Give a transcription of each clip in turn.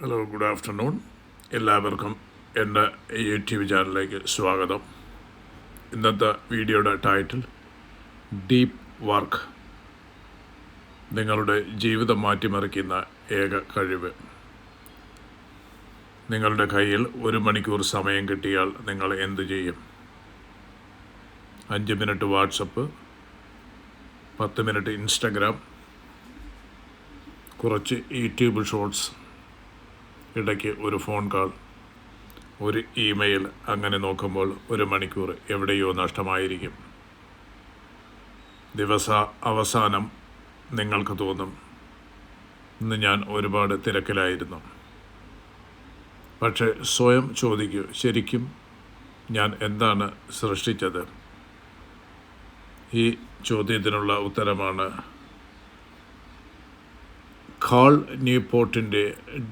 Hello, good afternoon. എല്ലാവർക്കും എൻ്റെ YouTube ചാനലിലേക്ക് സ്വാഗതം. ഇന്നത്തെ വീഡിയോയുടെ ടൈറ്റിൽ ഡീപ്പ് വർക്ക്, നിങ്ങളുടെ ജീവിതം മാറ്റിമറിക്കുന്ന ഏക കഴിവ്. നിങ്ങളുടെ കയ്യിൽ 1 മണിക്കൂർ സമയം കിട്ടിയാൽ നിങ്ങൾ എന്തു ചെയ്യും? 5 മിനിറ്റ് വാട്സപ്പ്, 10 മിനിറ്റ് ഇൻസ്റ്റഗ്രാം, കുറച്ച് യൂട്യൂബ് ഷോർട്സ്, ഇടയ്ക്ക് ഒരു ഫോൺ കോൾ, ഒരു ഇമെയിൽ. അങ്ങനെ നോക്കുമ്പോൾ 1 മണിക്കൂർ എവിടെയോ നഷ്ടമായിരിക്കും. അവസാനം നിങ്ങൾക്ക് തോന്നും, ഇന്ന് ഞാൻ ഒരുപാട് തിരക്കിലായിരുന്നു. പക്ഷേ സ്വയം ചോദിക്കൂ, ശരിക്കും ഞാൻ എന്താണ് സൃഷ്ടിച്ചത്? ഈ ചോദ്യത്തിനുള്ള ഉത്തരമാണ് കാൾ ന്യൂപോർട്ടിൻ്റെ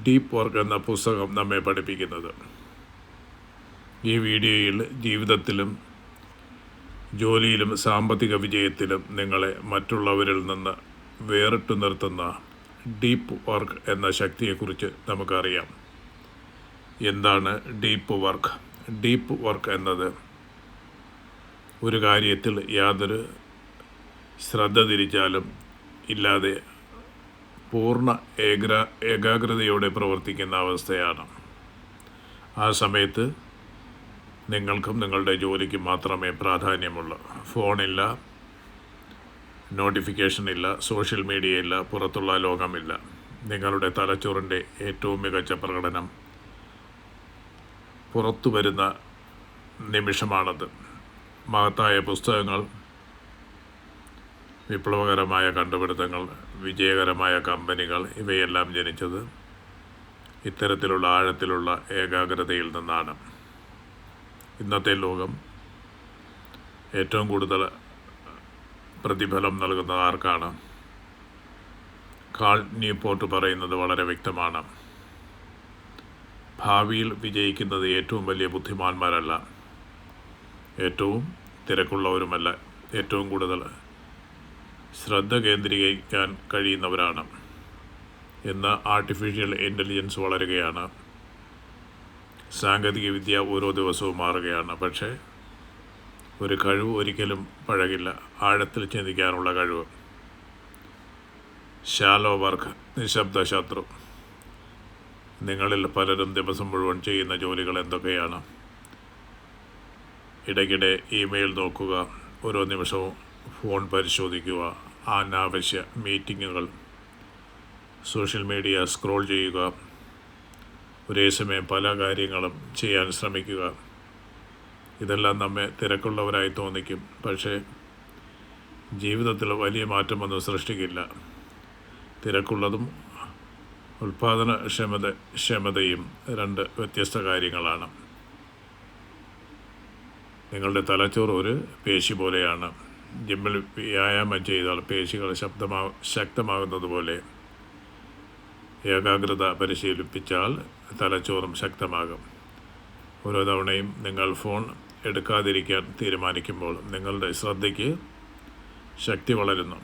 ഡീപ്പ് വർക്ക് എന്ന പുസ്തകം നമ്മെ പഠിപ്പിക്കുന്നത്. ഈ വീഡിയോയിൽ ജീവിതത്തിലും ജോലിയിലും സാമ്പത്തിക വിജയത്തിലും നിങ്ങളെ മറ്റുള്ളവരിൽ നിന്ന് വേറിട്ടു നിർത്തുന്ന ഡീപ്പ് വർക്ക് എന്ന ശക്തിയെക്കുറിച്ച് നമുക്കറിയാം. എന്താണ് ഡീപ്പ് വർക്ക്? ഡീപ്പ് വർക്ക് എന്നത് ഒരു കാര്യത്തിൽ യാതൊരു ശ്രദ്ധ തിരിച്ചാലും ഇല്ലാതെ പൂർണ്ണ ഏകാഗ്രതയോടെ പ്രവർത്തിക്കുന്ന അവസ്ഥയാണ്. ആ സമയത്ത് നിങ്ങൾക്കും നിങ്ങളുടെ ജോലിക്കും മാത്രമേ പ്രാധാന്യമുള്ളൂ. ഫോണില്ല, നോട്ടിഫിക്കേഷനില്ല, സോഷ്യൽ മീഡിയ ഇല്ല, പുറത്തുള്ള ലോകമില്ല. നിങ്ങളുടെ തലച്ചോറിൻ്റെ ഏറ്റവും മികച്ച പ്രകടനം പുറത്തു വരുന്ന നിമിഷമാണത്. മഹത്തായ പുസ്തകങ്ങൾ, വിപ്ലവകരമായ കണ്ടുപിടുത്തങ്ങൾ, വിജയകരമായ കമ്പനികൾ ഇവയെല്ലാം ജനിച്ചത് ഇത്തരത്തിലുള്ള ആഴത്തിലുള്ള ഏകാഗ്രതയിൽ നിന്നാണ്. ഇന്നത്തെ ലോകം ഏറ്റവും കൂടുതൽ പ്രതിഫലം നൽകുന്നത് ആർക്കാണ്? കാൾ ന്യൂപോർട്ട് പറയുന്നത് വളരെ വ്യക്തമാണ്. ഭാവിയിൽ വിജയിക്കുന്നത് ഏറ്റവും വലിയ ബുദ്ധിമാന്മാരല്ല, ഏറ്റവും തിരക്കുള്ളവരുമല്ല, ഏറ്റവും കൂടുതൽ ശ്രദ്ധ കേന്ദ്രീകരിക്കാൻ കഴിയുന്നവരാണ്. ഇന്ന് ആർട്ടിഫിഷ്യൽ ഇൻ്റലിജൻസ് വളരുകയാണ്, സാങ്കേതികവിദ്യ ഓരോ ദിവസവും മാറുകയാണ്. പക്ഷേ ഒരു കഴിവ് ഒരിക്കലും പഴകില്ല, ആഴത്തിൽ ചിന്തിക്കാനുള്ള കഴിവ്. ഷാലോ വർക്ക്, നിശബ്ദ ശത്രു. നിങ്ങളിൽ പലരും ദിവസം മുഴുവൻ ചെയ്യുന്ന ജോലികൾ എന്തൊക്കെയാണ്? ഇടയ്ക്കിടെ ഇമെയിൽ നോക്കുക, ഓരോ നിമിഷവും ഫോൺ പരിശോധിക്കുക, അനാവശ്യ മീറ്റിങ്ങുകൾ, സോഷ്യൽ മീഡിയ സ്ക്രോൾ ചെയ്യുക, ഒരേ സമയം പല കാര്യങ്ങളും ചെയ്യാൻ ശ്രമിക്കുക. ഇതെല്ലാം നമ്മെ തിരക്കുള്ളവരായി തോന്നിക്കും, പക്ഷേ ജീവിതത്തിൽ വലിയ മാറ്റമൊന്നും സൃഷ്ടിക്കില്ല. തിരക്കുള്ളതും ക്ഷമതയും 2 വ്യത്യസ്ത കാര്യങ്ങളാണ്. നിങ്ങളുടെ തലച്ചോറ് ഒരു പേശി പോലെയാണ്. ജിമ്മിൽ വ്യായാമം ചെയ്താൽ പേശികൾ ശക്തമാകുന്നത് പോലെ ഏകാഗ്രത പരിശീലിപ്പിച്ചാൽ തലച്ചോറും ശക്തമാകും. ഓരോ തവണയും നിങ്ങൾ ഫോൺ എടുക്കാതിരിക്കാൻ തീരുമാനിക്കുമ്പോൾ നിങ്ങളുടെ ശ്രദ്ധയ്ക്ക് ശക്തി വളരുന്നു.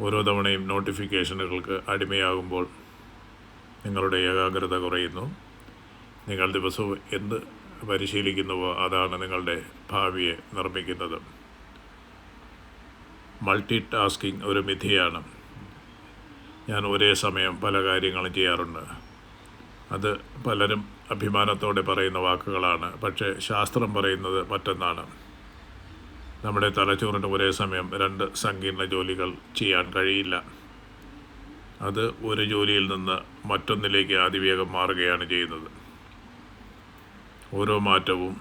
ഓരോ തവണയും നോട്ടിഫിക്കേഷനുകൾക്ക് അടിമയാകുമ്പോൾ നിങ്ങളുടെ ഏകാഗ്രത കുറയുന്നു. നിങ്ങൾ ദിവസവും എന്ത് പരിശീലിക്കുന്നുവോ അതാണ് നിങ്ങളുടെ ഭാവിയെ നിർമ്മിക്കുന്നത്. മൾട്ടി ടാസ്കിങ് ഒരു മിഥ്യയാണ്. ഞാൻ ഒരേ സമയം പല കാര്യങ്ങളും ചെയ്യാറുണ്ട്. അത് പലരും അഭിമാനത്തോടെ പറയുന്ന വാക്കുകളാണ്, പക്ഷേ ശാസ്ത്രം പറയുന്നത് മറ്റൊന്നാണ്. നമ്മുടെ തലച്ചോറിന് ഒരേ സമയം 2 സങ്കീർണ ജോലികൾ ചെയ്യാൻ കഴിയില്ല. അത് ഒരു ജോലിയിൽ നിന്ന് മറ്റൊന്നിലേക്ക് അതിവേഗം മാറുകയാണ് ചെയ്യുന്നത്. ഓരോ മാറ്റവും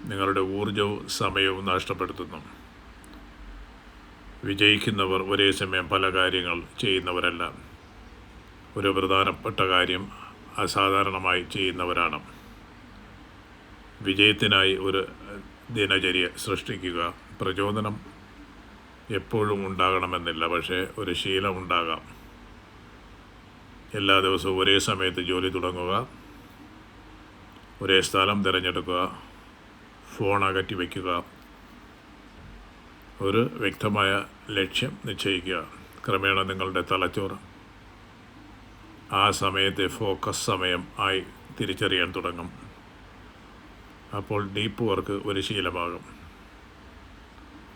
നിങ്ങളുടെ ഊർജവും സമയവും നഷ്ടപ്പെടുത്തുന്നു. വിജയിക്കുന്നവർ ഒരേ സമയം പല കാര്യങ്ങൾ ചെയ്യുന്നവരല്ല, ഒരു പ്രധാനപ്പെട്ട കാര്യം അസാധാരണമായി ചെയ്യുന്നവരാണ്. വിജയത്തിനായി ഒരു ദിനചര്യ സൃഷ്ടിക്കുക. പ്രചോദനം എപ്പോഴും ഉണ്ടാകണമെന്നില്ല, പക്ഷേ ഒരു ശീലം ഉണ്ടാകാം. എല്ലാ ദിവസവും ഒരേ സമയത്ത് ജോലി തുടങ്ങുക, ഒരേ സ്ഥലം തിരഞ്ഞെടുക്കുക, ഫോൺ അകറ്റി വയ്ക്കുക, ഒരു വ്യക്തമായ ലക്ഷ്യം നിശ്ചയിക്കുക. ക്രമേണ നിങ്ങളുടെ തലച്ചോറ് ആ സമയത്തെ ഫോക്കസ് സമയം ആയി തിരിച്ചറിയാൻ തുടങ്ങും. അപ്പോൾ ഡീപ്പ് വർക്ക് ഒരു ശീലമാകും.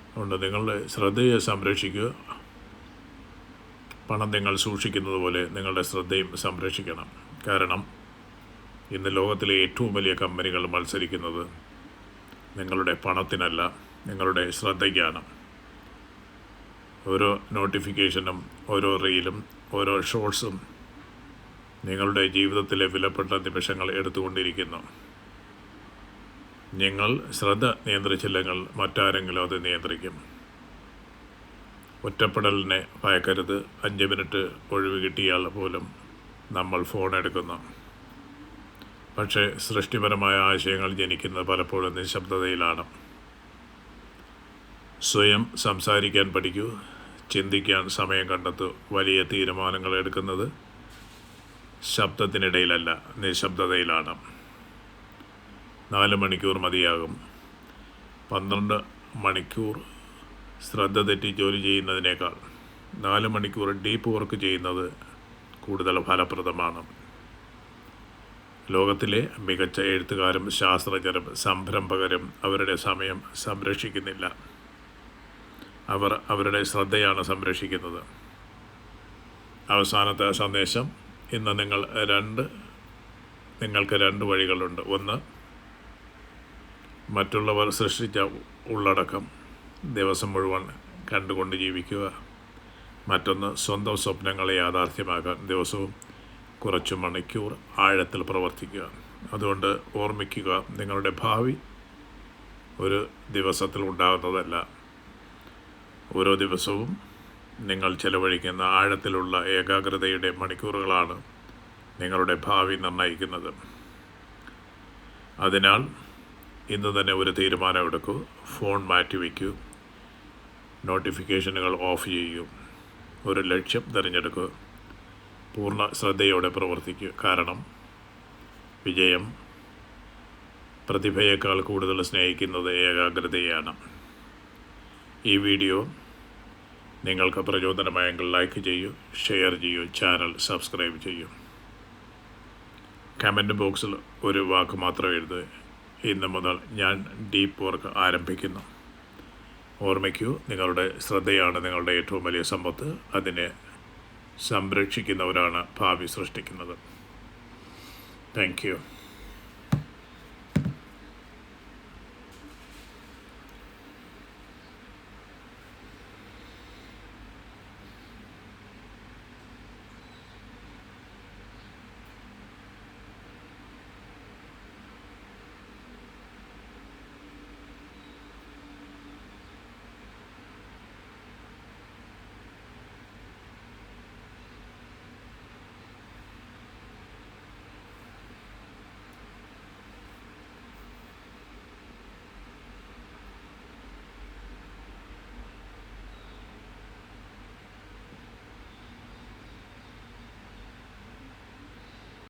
അതുകൊണ്ട് നിങ്ങളുടെ ശ്രദ്ധയെ സംരക്ഷിക്കുക. പണം നിങ്ങൾ സൂക്ഷിക്കുന്നത് പോലെ നിങ്ങളുടെ ശ്രദ്ധയും സംരക്ഷിക്കണം. കാരണം ഇന്ന് ലോകത്തിലെ ഏറ്റവും വലിയ കമ്പനികൾ മത്സരിക്കുന്നത് നിങ്ങളുടെ പണത്തിനല്ല, നിങ്ങളുടെ ശ്രദ്ധയ്ക്കാണ്. ഓരോ നോട്ടിഫിക്കേഷനും, ഓരോ റീലും, ഓരോ ഷോർട്സും നിങ്ങളുടെ ജീവിതത്തിലെ വിലപ്പെട്ട നിമിഷങ്ങൾ എടുത്തുകൊണ്ടിരിക്കുന്നു. നിങ്ങൾ ശ്രദ്ധ നിയന്ത്രിച്ചില്ലെങ്കിൽ മറ്റാരെങ്കിലും അത് നിയന്ത്രിക്കും. ഒറ്റപ്പെടലിനെ ഭയക്കരുത്. 5 മിനിറ്റ് ഒഴിവ് കിട്ടിയാൽ പോലും നമ്മൾ ഫോൺ എടുക്കുന്നു. പക്ഷേ സൃഷ്ടിപരമായ ആശയങ്ങൾ ജനിക്കുന്നത് പലപ്പോഴും നിശബ്ദതയിലാണ്. സ്വയം സംസാരിക്കാൻ പഠിക്കൂ. ചിന്തിക്കാൻ സമയം കണ്ടെത്തൂ. വലിയ തീരുമാനങ്ങൾ എടുക്കുന്നത് ശബ്ദത്തിനിടയിലല്ല, നിശബ്ദതയിലാണ്. 4 മണിക്കൂർ മതിയാകും. 12 മണിക്കൂർ ശ്രദ്ധ തെറ്റി ജോലി ചെയ്യുന്നതിനേക്കാൾ 4 മണിക്കൂർ ഡീപ്പ് വർക്ക് ചെയ്യുന്നത് കൂടുതൽ ഫലപ്രദമാണ്. ലോകത്തിലെ മികച്ച എഴുത്തുകാരും ശാസ്ത്രജ്ഞരും സംരംഭകരും അവരുടെ സമയം സംരക്ഷിക്കുന്നില്ല. അവർ അവരുടെ ശ്രദ്ധയാണ് സംരക്ഷിക്കുന്നത്. അവസാനത്തെ സന്ദേശം. ഇന്ന് നിങ്ങൾക്ക് 2 വഴികളുണ്ട്. ഒന്ന്, മറ്റുള്ളവർ സൃഷ്ടിച്ച ഉള്ളടക്കം ദിവസം മുഴുവൻ കണ്ടുകൊണ്ട് ജീവിക്കുക. മറ്റൊന്ന്, സ്വന്തം സ്വപ്നങ്ങളെ യാഥാർത്ഥ്യമാക്കാൻ ദിവസവും കുറച്ച് മണിക്കൂർ ആഴത്തിൽ പ്രവർത്തിക്കുക. അതുകൊണ്ട് ഓർമ്മിക്കുക, നിങ്ങളുടെ ഭാവി ഒരു ദിവസത്തിൽ ഉണ്ടാകുന്നതല്ല. ഓരോ ദിവസവും നിങ്ങൾ ചെലവഴിക്കുന്ന ആഴത്തിലുള്ള ഏകാഗ്രതയുടെ മണിക്കൂറുകളാണ് നിങ്ങളുടെ ഭാവി നിർണ്ണയിക്കുന്നത്. അതിനാൽ ഇന്ന് തന്നെ ഒരു തീരുമാനമെടുക്കൂ. ഫോൺ മാറ്റിവെക്കൂ. നോട്ടിഫിക്കേഷനുകൾ ഓഫ് ചെയ്യൂ. ഒരു ലക്ഷ്യം തിരഞ്ഞെടുക്കൂ. പൂർണ്ണ ശ്രദ്ധയോടെ പ്രവർത്തിക്കൂ. കാരണം വിജയം പ്രതിഭയേക്കാൾ കൂടുതൽ സ്നേഹിക്കുന്നത് ഏകാഗ്രതയാണ്. ഈ വീഡിയോ നിങ്ങൾക്ക് പ്രചോദനമായെങ്കിൽ ലൈക്ക് ചെയ്യൂ, ഷെയർ ചെയ്യൂ, ചാനൽ സബ്സ്ക്രൈബ് ചെയ്യൂ. കമൻറ്റ് ബോക്സിൽ ഒരു വാക്ക് മാത്രം എഴുതുക. ഇന്ന് മുതൽ ഞാൻ ഡീപ്പ് വർക്ക് ആരംഭിക്കുന്നു. ഓർമ്മിക്കൂ, നിങ്ങളുടെ ശ്രദ്ധയാണ് നിങ്ങളുടെ ഏറ്റവും വലിയ സമ്പത്ത്. അതിനെ സംരക്ഷിക്കുന്നവരാണ് ഭാവി സൃഷ്ടിക്കുന്നത്. Thank you.